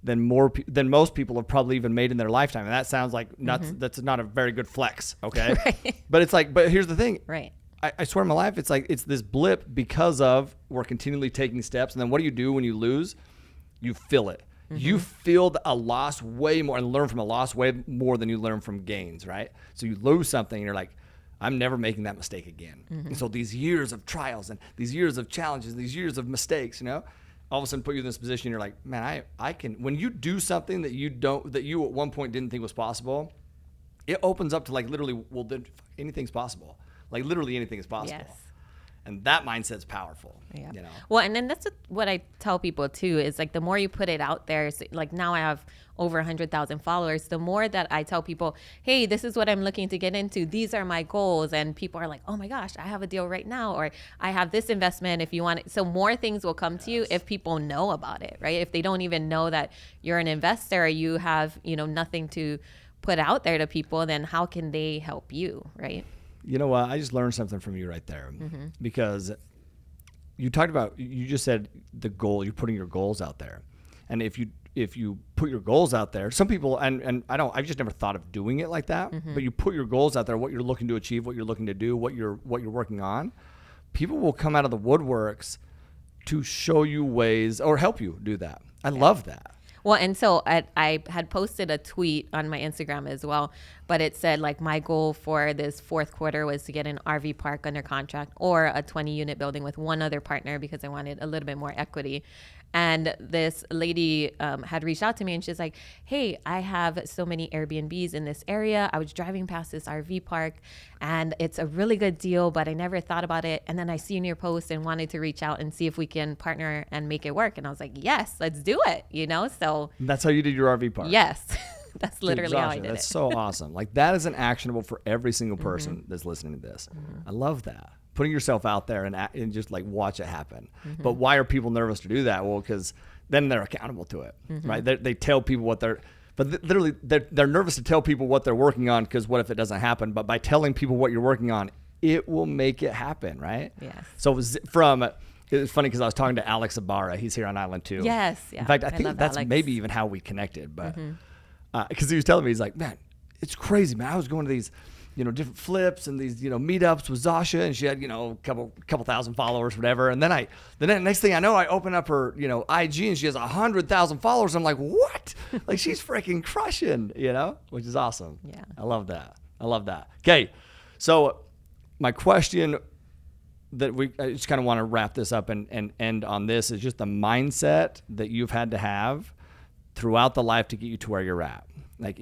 than most people have probably even made in their lifetime. And that sounds like nuts. That's not a very good flex. Okay. Right. But it's like, but here's the thing. Right. I swear in my life, it's like, it's this blip because of we're continually taking steps. And then what do you do when you lose? You feel it. You feel a loss way more and learn from a loss way more than you learn from gains, right? So you lose something and you're like, I'm never making that mistake again. And so these years of trials and these years of challenges, these years of mistakes, you know, all of a sudden put you in this position. You're like, man, I can, when you do something that you at one point didn't think was possible, it opens up to like literally, well, then anything's possible. Like literally anything is possible. Yes. And that mindset's powerful. Yeah. You know? Well, and then that's what I tell people too, is like, the more you put it out there, so like now I have over 100,000 followers, the more that I tell people, hey, this is what I'm looking to get into. These are my goals. And people are like, oh my gosh, I have a deal right now, or I have this investment if you want it. So more things will come to you if people know about it, right? If they don't even know that you're an investor, or you have, you know, nothing to put out there to people, then how can they help you, right? You know what? I just learned something from you right there, because you talked about, you just said the goal, you're putting your goals out there. And if you put your goals out there, some people, and I've just never thought of doing it like that, but you put your goals out there, what you're looking to achieve, what you're looking to do, what you're working on, people will come out of the woodworks to show you ways or help you do that. I love that. Well, and so I had posted a tweet on my Instagram as well, but it said like, my goal for this fourth quarter was to get an RV park under contract or a 20 unit building with one other partner, because I wanted a little bit more equity. And this lady had reached out to me and she's like, hey, I have so many Airbnbs in this area. I was driving past this RV park and it's a really good deal, but I never thought about it. And then I seen your post and wanted to reach out and see if we can partner and make it work. And I was like, yes, let's do it. So that's how you did your RV park. Yes. That's literally how I did it. That's so awesome. Like that is an actionable for every single person that's listening to this. I love that. Putting yourself out there and just like watch it happen. But why are people nervous to do that? Well, because then they're accountable to it, right? They tell people what literally they're nervous to tell people what they're working on because what if it doesn't happen? But by telling people what you're working on, it will make it happen, right? Yes. So it's funny because I was talking to Alex Ibarra. He's here on Island too. Yes. Yeah. In fact, I think that's Alex. maybe even how we connected. But because he was telling me, he's like, man, it's crazy, man. I was going to these, different flips and these, meetups with Zasha, and she had, a couple thousand followers, whatever. And then the next thing I know, I open up her, IG, and she has 100,000 followers. I'm like, what? Like she's freaking crushing, which is awesome. Yeah. I love that. Okay. So my question that I just kind of want to wrap this up and end on this is just the mindset that you've had to have throughout the life to get you to where you're at. Like,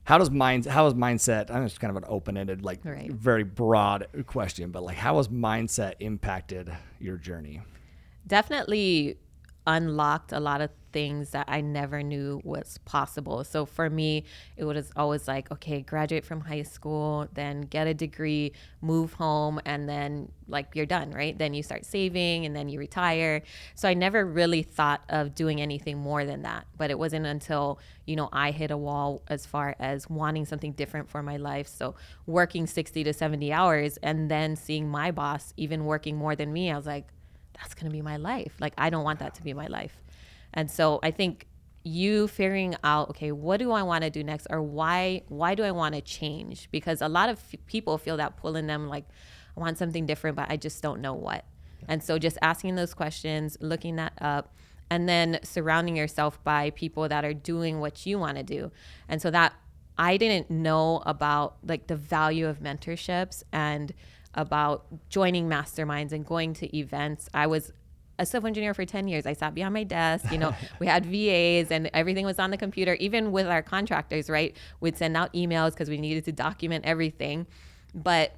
how is mindset, I know it's kind of an open-ended, like very broad question, but like how has mindset impacted your journey? Definitely unlocked a lot of things that I never knew was possible. So for me, it was always like, okay, graduate from high school, then get a degree, move home, and then like you're done, right? Then you start saving and then you retire. So I never really thought of doing anything more than that. But it wasn't until, I hit a wall as far as wanting something different for my life. So working 60 to 70 hours and then seeing my boss even working more than me, I was like, that's going to be my life. Like, I don't want that to be my life. And so I think you figuring out, okay, what do I want to do next? Or why do I want to change? Because a lot of people feel that pull in them, like, I want something different, but I just don't know what. And so just asking those questions, looking that up, and then surrounding yourself by people that are doing what you want to do. And so that I didn't know about like the value of mentorships and about joining masterminds and going to events. I was a civil engineer for 10 years. I sat behind my desk, we had VAs and everything was on the computer. Even with our contractors, right? We'd send out emails because we needed to document everything. But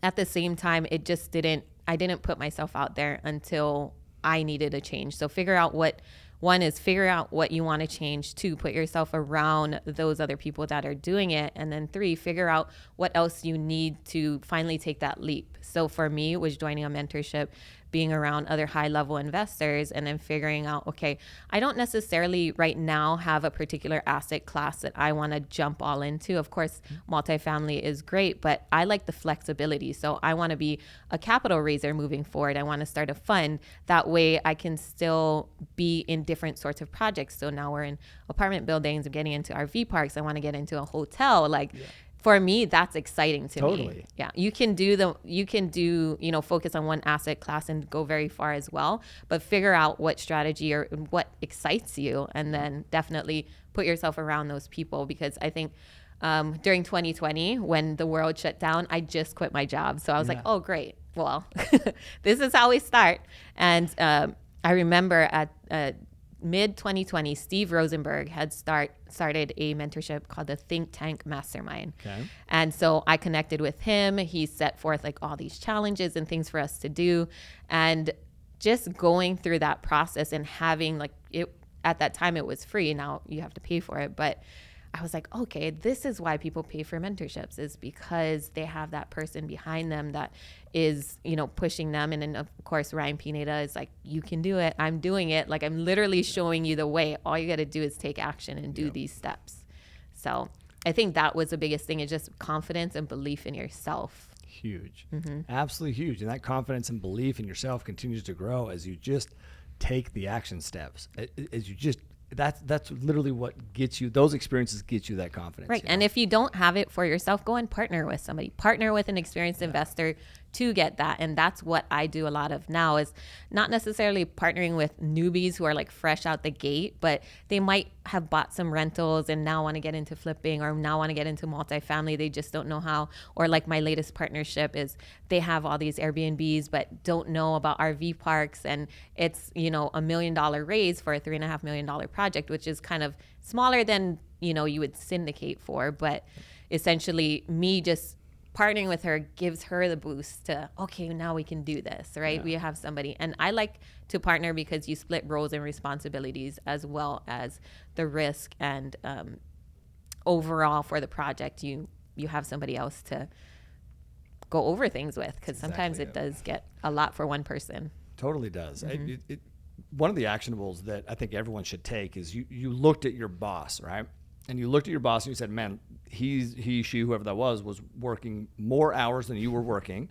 at the same time, I didn't put myself out there until I needed a change. So figure out what you want to change. 2, put yourself around those other people that are doing it. And then 3, figure out what else you need to finally take that leap. So for me, it was joining a mentorship, being around other high-level investors, and then figuring out, okay, I don't necessarily right now have a particular asset class that I want to jump all into. Of course, multifamily is great, but I like the flexibility. So I want to be a capital raiser moving forward. I want to start a fund. That way I can still be in different sorts of projects. So now we're in apartment buildings. I'm getting into RV parks. I want to get into a hotel. For me, that's exciting to me. Yeah. You can do, focus on one asset class and go very far as well, but figure out what strategy or what excites you. And then definitely put yourself around those people, because I think during 2020, when the world shut down, I just quit my job. So I was like, oh, great. Well, this is how we start. And I remember at mid-2020, Steve Rosenberg had started a mentorship called the Think Tank Mastermind. Okay. And so I connected with him. He set forth like all these challenges and things for us to do. And just going through that process and having like it, at that time it was free. Now you have to pay for it. But I was like, okay, this is why people pay for mentorships, is because they have that person behind them that is, pushing them. And then of course, Ryan Pineda is like, you can do it. I'm doing it. Like, I'm literally showing you the way. All you got to do is take action and do these steps. So I think that was the biggest thing, is just confidence and belief in yourself. Huge. Absolutely huge. And that confidence and belief in yourself continues to grow as you just take the action steps, as you just, that's literally what gets you, those experiences get you that confidence. Right. And if you don't have it for yourself, go and partner with somebody. Partner with an experienced investor to get that. And that's what I do a lot of now, is not necessarily partnering with newbies who are like fresh out the gate, but they might have bought some rentals and now want to get into flipping, or now want to get into multifamily. They just don't know how. Or like my latest partnership is they have all these Airbnbs, but don't know about RV parks. And it's, $1 million raise for a $3.5 million project, which is kind of smaller than, you would syndicate for. But essentially me just partnering with her gives her the boost to, okay, now we can do this, right? Yeah. We have somebody. And I like to partner because you split roles and responsibilities, as well as the risk, and overall for the project, you have somebody else to go over things with, because sometimes it does get a lot for one person. Totally does. Mm-hmm. One of the actionables that I think everyone should take is you looked at your boss, right? And you looked at your boss and you said, man, she, whoever that was working more hours than you were working.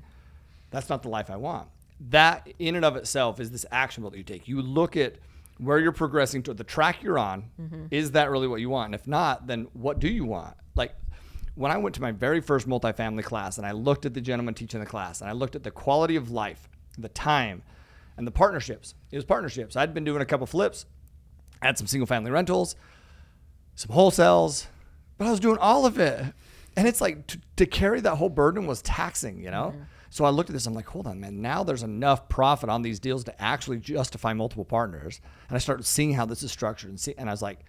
That's not the life I want. That in and of itself is this actionable that you take. You look at where you're progressing to, the track you're on. Mm-hmm. Is that really what you want? And if not, then what do you want? Like when I went to my very first multifamily class and I looked at the gentleman teaching the class and I looked at the quality of life, the time, and the partnerships. It was partnerships. I'd been doing a couple flips. I had some single family rentals, some wholesales, but I was doing all of it. And it's like to carry that whole burden was taxing, Mm-hmm. So I looked at this, I'm like, hold on, man, now there's enough profit on these deals to actually justify multiple partners. And I started seeing how this is structured and I was like,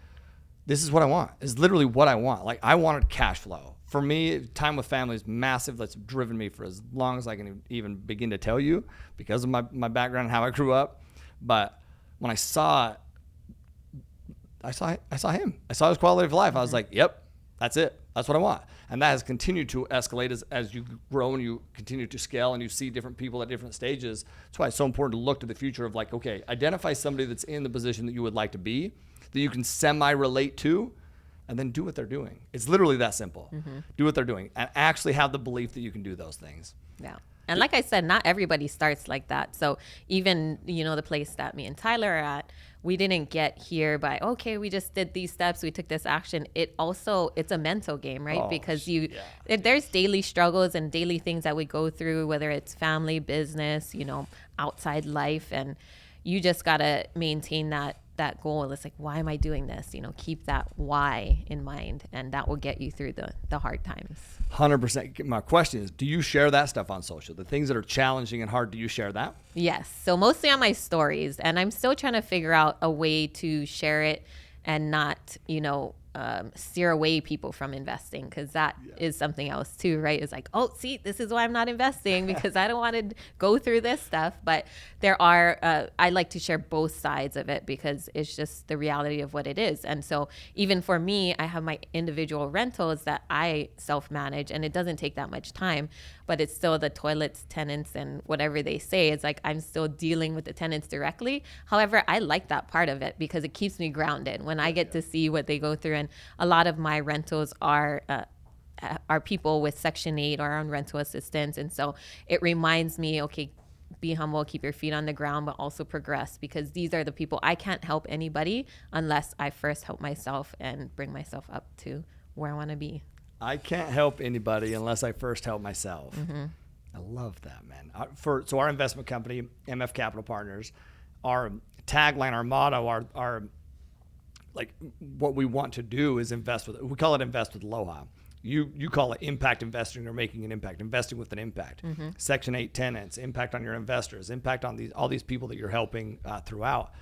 this is what I want. It's literally what I want. Like I wanted cash flow. For me, time with family is massive. That's driven me for as long as I can even begin to tell you, because of my background and how I grew up. But when I saw it, I saw him. I saw his quality of life. I was like, yep, that's it. That's what I want. And that has continued to escalate as you grow and you continue to scale and you see different people at different stages. That's why it's so important to look to the future of like, okay, identify somebody that's in the position that you would like to be, that you can semi-relate to, and then do what they're doing. It's literally that simple. Mm-hmm. Do what they're doing and actually have the belief that you can do those things. Yeah. And like I said, not everybody starts like that. So even, the place that me and Tyler are at, we didn't get here by, okay, we just did these steps, we took this action. It's a mental game, right? Because there's daily struggles and daily things that we go through, whether it's family, business, outside life. And you just got to maintain that goal. It's like, why am I doing this? Keep that why in mind, and that will get you through the hard times. 100%. My question is, do you share that stuff on social? The things that are challenging and hard, do you share that? Yes. So mostly on my stories, and I'm still trying to figure out a way to share it and not, steer away people from investing, because that is something else too, right? It's like, oh, see, this is why I'm not investing, because I don't want to go through this stuff. But there are, I like to share both sides of it, because it's just the reality of what it is. And so even for me, I have my individual rentals that I self-manage, and it doesn't take that much time, but it's still the toilets, tenants, and whatever they say. It's like I'm still dealing with the tenants directly. However, I like that part of it because it keeps me grounded when I get to see what they go through. And a lot of my rentals are people with Section 8 or on rental assistance. And so it reminds me, okay, be humble, keep your feet on the ground, but also progress, because these are the people. I can't help anybody unless I first help myself and bring myself up to where I want to be. I can't help anybody unless I first help myself. Mm-hmm. I love that, man. So our investment company, MF Capital Partners, our tagline, our motto, our like what we want to do is invest with. We call it invest with Aloha. You call it impact investing or making an impact, investing with an impact. Mm-hmm. Section 8 tenants, impact on your investors, impact on all these people that you're helping throughout.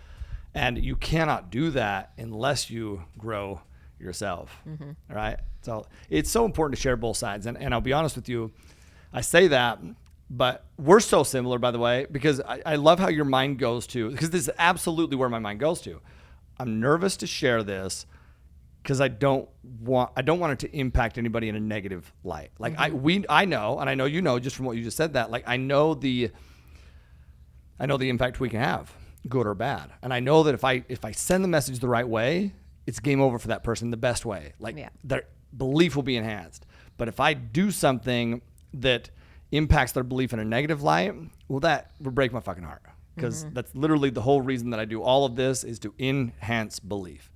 And you cannot do that unless you grow yourself. Mm-hmm. All right. So it's so important to share both sides. And I'll be honest with you, I say that, but we're so similar, by the way, because I love how your mind goes to, because this is absolutely where my mind goes to. I'm nervous to share this because I don't want it to impact anybody in a negative light. Like mm-hmm. I know, and I know you know just from what you just said that, like I know the impact we can have, good or bad. And I know that if I send the message the right way, it's game over for that person the best way. Like their belief will be enhanced. But if I do something that impacts their belief in a negative light, well, that would break my fucking heart. Because mm-hmm. that's literally the whole reason that I do all of this, is to enhance belief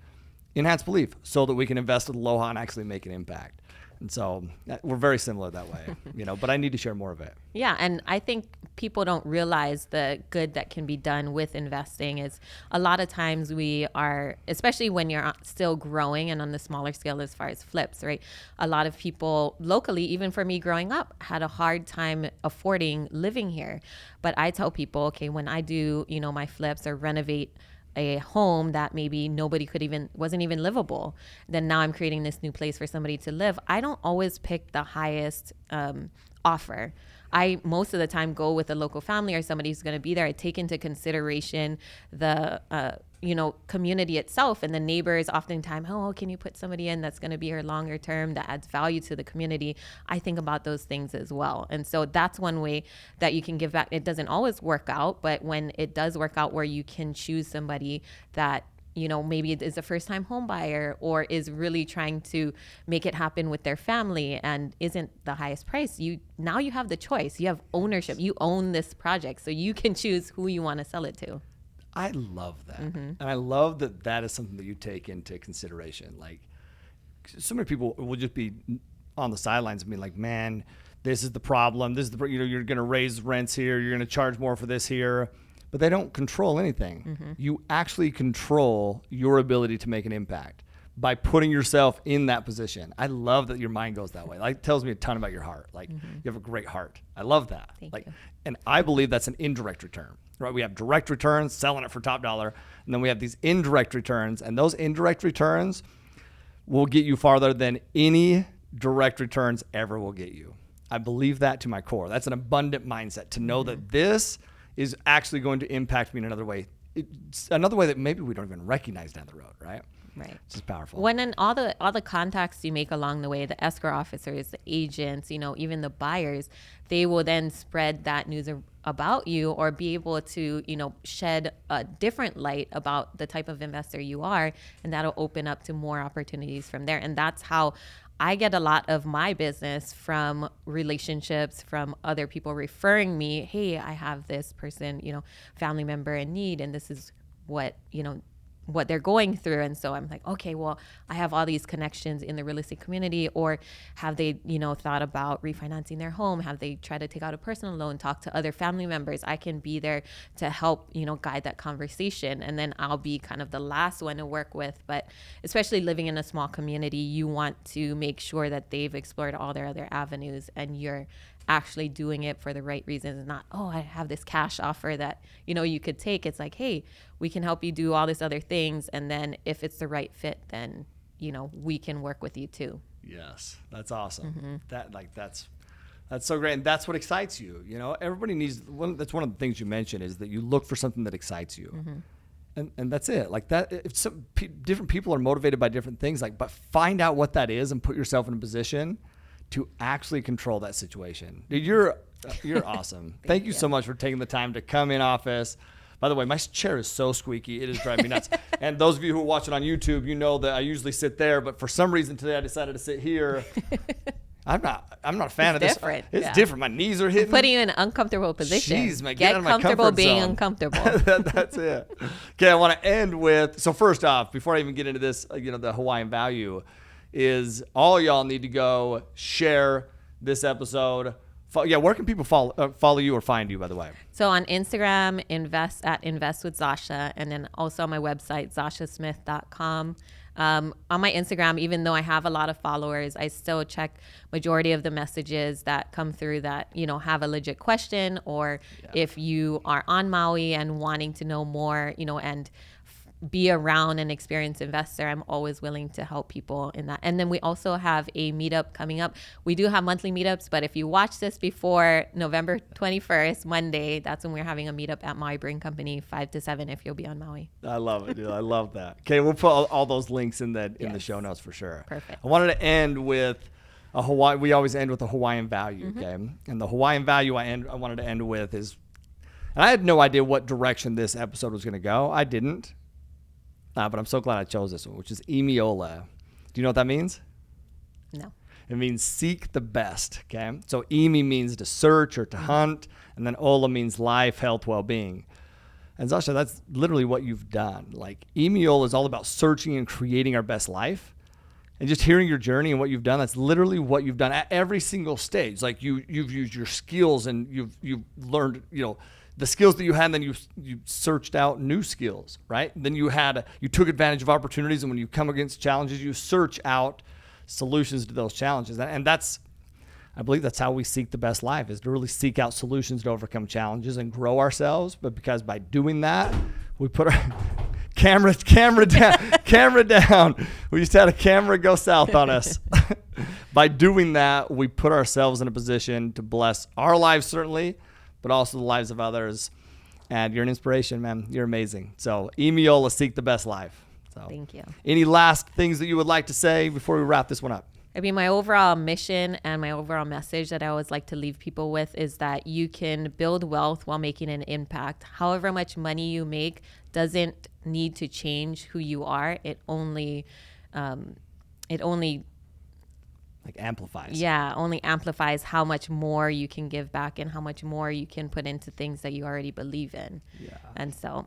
so that we can invest with Aloha and actually make an impact. And so we're very similar that way, but I need to share more of it. Yeah. And I think people don't realize the good that can be done with investing is a lot of times we are, especially when you're still growing and on the smaller scale as far as flips, right? A lot of people locally, even for me growing up, had a hard time affording living here. But I tell people, okay, when I do, my flips or renovate a home that maybe wasn't even livable, then now I'm creating this new place for somebody to live. I don't always pick the highest offer. I most of the time go with a local family or somebody who's going to be there. I take into consideration the community itself and the neighbors. Oftentimes, can you put somebody in that's going to be here longer term that adds value to the community? I think about those things as well. And so that's one way that you can give back. It doesn't always work out, but when it does work out, where you can choose somebody that maybe it is a first-time home buyer or is really trying to make it happen with their family and isn't the highest price. Now you have the choice. You have ownership. You own this project, so you can choose who you want to sell it to. I love that. And I love that is something that you take into consideration. Like, so many people will just be on the sidelines and be like, man, this is the problem. This is you're going to raise rents here. You're going to charge more for this here. But they don't control anything. You actually control your ability to make an impact by putting yourself in that position. I love that your mind goes that way. Like, it tells me a ton about your heart. Like, you have a great heart. I love that. Thank you. And I believe that's an indirect return, right? We have direct returns, selling it for top dollar. And then we have these indirect returns. And those indirect returns will get you farther than any direct returns ever will get you. I believe that to my core. That's an abundant mindset to know that this is actually going to impact me in another way. It's another way that maybe we don't even recognize down the road, right? Right. It's just powerful. When all the contacts you make along the way, the escrow officers, the agents, even the buyers, they will then spread that news about you or be able to, shed a different light about the type of investor you are, and that'll open up to more opportunities from there. And that's how I get a lot of my business from relationships, from other people referring me, hey, I have this person, family member in need, and this is what they're going through. And so I'm like, okay, well, I have all these connections in the real estate community. Or have they, thought about refinancing their home? Have they tried to take out a personal loan, talk to other family members? I can be there to help, guide that conversation. And then I'll be kind of the last one to work with. But especially living in a small community, you want to make sure that they've explored all their other avenues and you're actually doing it for the right reasons, and not, I have this cash offer that, you could take. It's like, hey, we can help you do all these other things. And then if it's the right fit, then, we can work with you too. Yes. That's awesome. That's so great. And that's what excites you. Everybody needs that's one of the things you mentioned is that you look for something that excites you. And that's it. Like that, if different people are motivated by different things, but find out what that is and put yourself in a position to actually control that situation. Dude, you're awesome. Thank you so much for taking the time to come in office. By the way, my chair is so squeaky. It is driving me nuts. And those of you who watch it on YouTube, you know that I usually sit there, but for some reason today I decided to sit here. I'm not a fan of this. Different. It's different. My knees are hitting. Putting you in an uncomfortable position. Jeez, man, get out of my comfortable comfort being zone. uncomfortable. That's it. Okay, I want to end with, so first off, before I even get into this, the Hawaiian value, is all y'all need to go share this episode. Where can people follow you or find you, by the way? So on Instagram, invest with Zasha, and then also on my website, zashasmith.com. On my Instagram, even though I have a lot of followers, I still check majority of the messages that come through that, have a legit question, or if you are on Maui and wanting to know more, and be around an experienced investor, I'm always willing to help people in that. And then we also have a meetup coming up. We do have monthly meetups, but if you watch this before November 21st, Monday, that's when we're having a meetup at Maui Brewing Company, 5 to 7, if you'll be on Maui. I love it, dude. I love that. Okay, we'll put all those links in the show notes for sure. Perfect. I wanted to end with we always end with a Hawaiian value, okay? And the Hawaiian value I wanted to end with is, and I had no idea what direction this episode was going to go. I didn't. But I'm so glad I chose this one, which is Imiola. Do you know what that means? No. It means seek the best, okay? So Imi means to search or to hunt, and then Ola means life, health, well-being. And Zasha, that's literally what you've done. Like, Imiola is all about searching and creating our best life. And just hearing your journey and what you've done, that's literally what you've done at every single stage. Like you've used your skills and you've learned, the skills that you had, and then you searched out new skills, right? Then you took advantage of opportunities, and when you come against challenges, you search out solutions to those challenges. And I believe that's how we seek the best life, is to really seek out solutions to overcome challenges and grow ourselves. But because by doing that, we put our camera down. We just had a camera go south on us. By doing that, we put ourselves in a position to bless our lives, certainly, but also the lives of others. And you're an inspiration, man. You're amazing. So, Emiola, seek the best life. So, thank you. Any last things that you would like to say before we wrap this one up? I mean, my overall mission and my overall message that I always like to leave people with is that you can build wealth while making an impact. However much money you make doesn't need to change who you are. It only amplifies. Yeah, only amplifies how much more you can give back and how much more you can put into things that you already believe in. Yeah. And so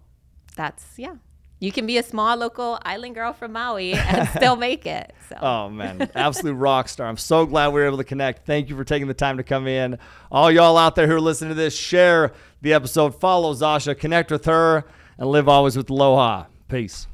you can be a small local island girl from Maui and still make it. So. Oh, man. Absolute rock star. I'm so glad we were able to connect. Thank you for taking the time to come in. All y'all out there who are listening to this, share the episode. Follow Zasha. Connect with her. And live always with aloha. Peace.